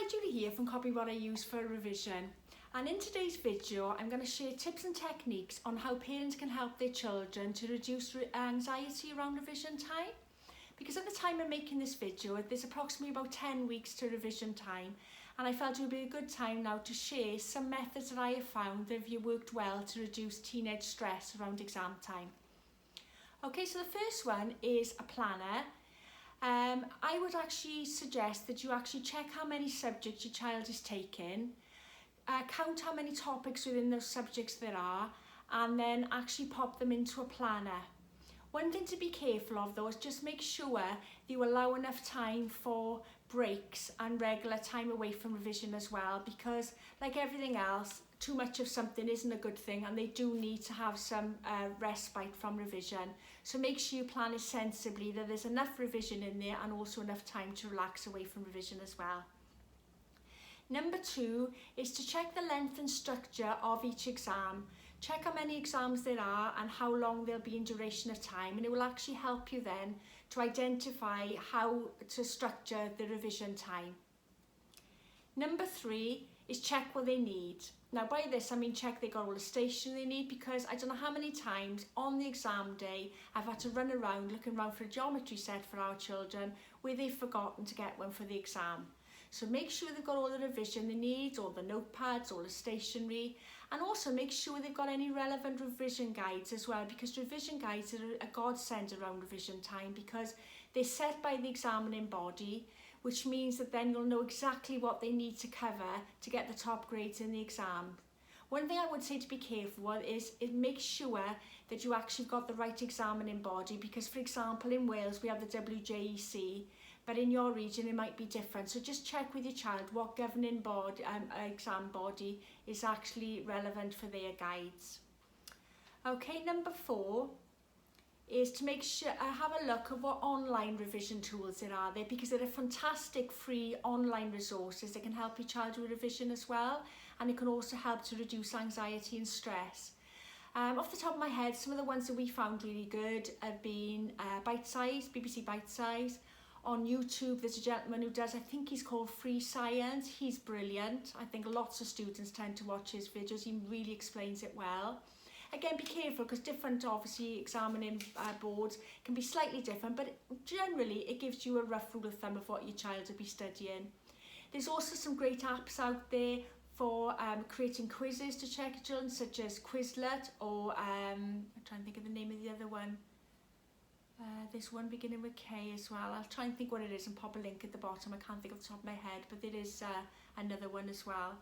Julie here from Copy What I Use for Revision, and in today's video I'm going to share tips and techniques on how parents can help their children to reduce anxiety around revision time. Because at the time of making this video there's approximately about 10 weeks to revision time, and I felt it would be a good time now to share some methods that I have found that have worked well to reduce teenage stress around exam time. Okay, so the first one is a planner. I would actually suggest that you actually check how many subjects your child is taking, count how many topics within those subjects there are, and then actually pop them into a planner. One thing to be careful of though is just make sure you allow enough time for breaks and regular time away from revision as well, because like everything else, too much of something isn't a good thing, and they do need to have some respite from revision. So make sure you plan it sensibly, that there's enough revision in there and also enough time to relax away from revision as well. Number 2 is to check the length and structure of each exam. Check how many exams there are and how long they'll be in duration of time, and it will actually help you then to identify how to structure the revision time. Number 3 is check what they need. Now by this I mean check they got all the stationery they need, because I don't know how many times on the exam day I've had to run around looking around for a geometry set for our children where they've forgotten to get one for the exam. So make sure they've got all the revision they need, all the notepads, all the stationery, and also make sure they've got any relevant revision guides as well, because revision guides are a godsend around revision time, because they're set by the examining body, which means that then you'll know exactly what they need to cover to get the top grades in the exam. One thing I would say to be careful with is make sure that you actually got the right examining body, because for example in Wales we have the WJEC, but in your region it might be different. So just check with your child what governing board, exam body is actually relevant for their guides. Okay, number 4 is to make sure have a look at what online revision tools there are there, because there are fantastic free online resources that can help your child with revision as well, and it can also help to reduce anxiety and stress. Off the top of my head, some of the ones that we found really good have been Bite Size, BBC Bite Size. On YouTube there's a gentleman who does, I think he's called Free Science. He's brilliant. I think lots of students tend to watch his videos. He really explains it well. Again, be careful, because different obviously examining boards can be slightly different, but generally it gives you a rough rule of thumb of what your child will be studying. There's also some great apps out there for creating quizzes to check your children, such as Quizlet, or I'm trying to think of the name of the other one. There's one beginning with K as well. I'll try and think what it is and pop a link at the bottom. I can't think off the top of my head, but there is another one as well.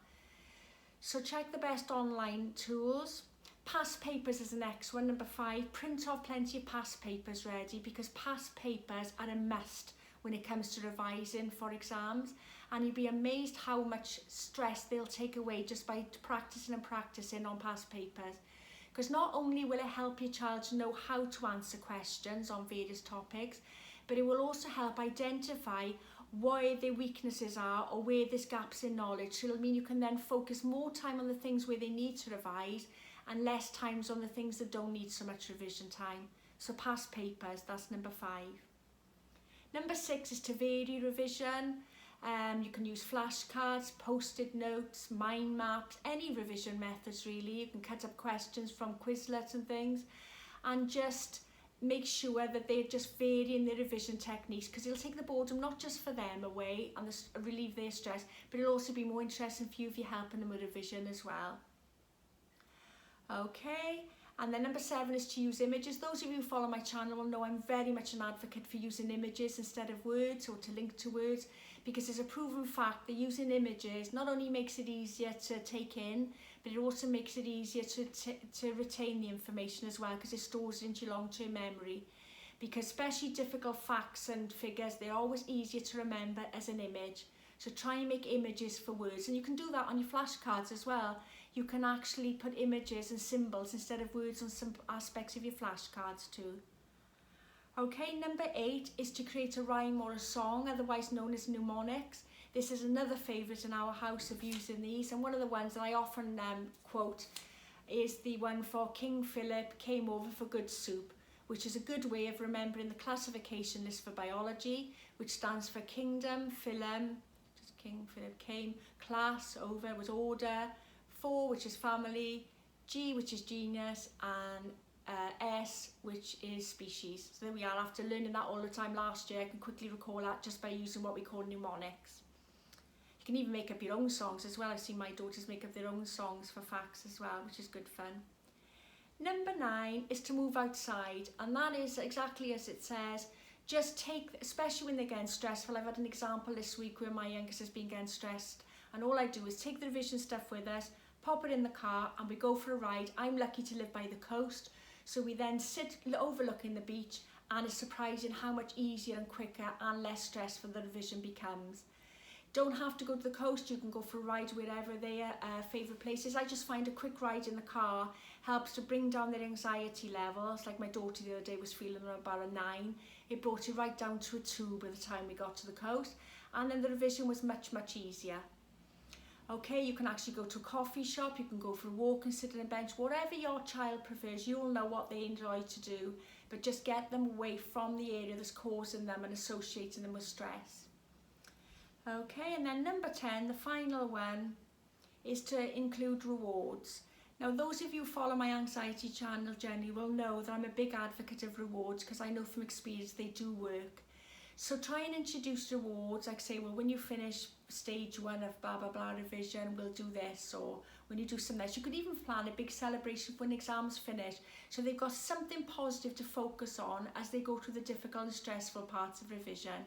So check the best online tools. Past papers is the next one, number 5. Print off plenty of past papers ready, because past papers are a must when it comes to revising for exams, and you'd be amazed how much stress they'll take away just by practicing and practicing on past papers. Because not only will it help your child to know how to answer questions on various topics, but it will also help identify where their weaknesses are or where there's gaps in knowledge. So it'll mean you can then focus more time on the things where they need to revise and less times on the things that don't need so much revision time. So past papers, that's number 5. Number 6 is to vary revision. You can use flashcards, post-it notes, mind maps, any revision methods really. You can cut up questions from Quizlet and things, and just make sure that they're just varying their revision techniques, because it'll take the boredom not just for them away and relieve their stress, but it'll also be more interesting for you if you're helping them with revision as well. Okay, and then number 7 is to use images. Those of you who follow my channel will know I'm very much an advocate for using images instead of words, or to link to words, because there's a proven fact that using images not only makes it easier to take in, but it also makes it easier to retain the information as well, because it stores it into your long-term memory. Because especially difficult facts and figures, they're always easier to remember as an image. So try and make images for words, and you can do that on your flashcards as well. You can actually put images and symbols instead of words on some aspects of your flashcards too. Okay, number 8 is to create a rhyme or a song, otherwise known as mnemonics. This is another favourite in our house of using these, and one of the ones that I often quote is the one for King Philip came over for good soup, which is a good way of remembering the classification list for biology, which stands for kingdom, phylum, came, class, over was order, for, which is family, G, which is genus, and S, which is species. So there we are. After learning that all the time last year, I can quickly recall that just by using what we call mnemonics. You can even make up your own songs as well. I've seen my daughters make up their own songs for facts as well, which is good fun. Number 9 is to move outside, and that is exactly as it says. Just take, especially when they're getting stressful. I've had an example this week where my youngest has been getting stressed, and all I do is take the revision stuff with us, pop it in the car, and we go for a ride. I'm lucky to live by the coast, so we then sit overlooking the beach, and it's surprising how much easier and quicker and less stressful the revision becomes. Don't have to go to the coast, you can go for a ride wherever their favourite places. I just find a quick ride in the car helps to bring down their anxiety levels. Like my daughter the other day was feeling about a 9. It brought it right down to a 2 by the time we got to the coast, and then the revision was much easier. Okay, you can actually go to a coffee shop, you can go for a walk and sit on a bench, whatever your child prefers. You'll know what they enjoy to do, but just get them away from the area that's causing them and associating them with stress. Okay, and then number 10, the final one, is to include rewards. Now, those of you who follow my anxiety channel generally will know that I'm a big advocate of rewards, because I know from experience they do work. So try and introduce rewards, like say, well, when you finish stage 1 of blah blah blah revision, we'll do this, or when you do some this. You could even plan a big celebration when exams finish, so they've got something positive to focus on as they go through the difficult and stressful parts of revision.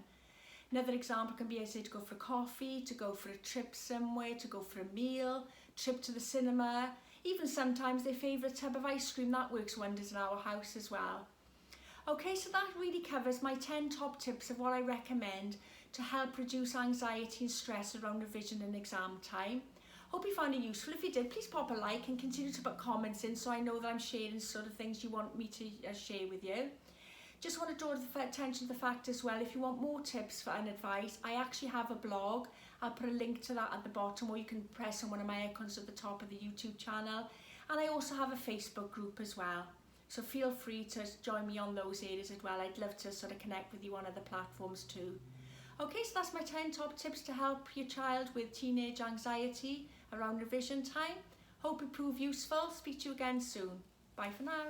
Another example can be, I say, to go for coffee, to go for a trip somewhere, to go for a meal, trip to the cinema, even sometimes their favourite tub of ice cream. That works wonders in our house as well. Okay, so that really covers my 10 top tips of what I recommend to help reduce anxiety and stress around revision and exam time. Hope you found it useful. If you did, please pop a like and continue to put comments in so I know that I'm sharing sort of things you want me to share with you. Just want to draw the attention to the fact as well, if you want more tips and advice, I actually have a blog. I'll put a link to that at the bottom, or you can press on one of my icons at the top of the YouTube channel. And I also have a Facebook group as well. So feel free to join me on those areas as well. I'd love to sort of connect with you on other platforms too. Okay, so that's my 10 top tips to help your child with teenage anxiety around revision time. Hope it proved useful. Speak to you again soon. Bye for now.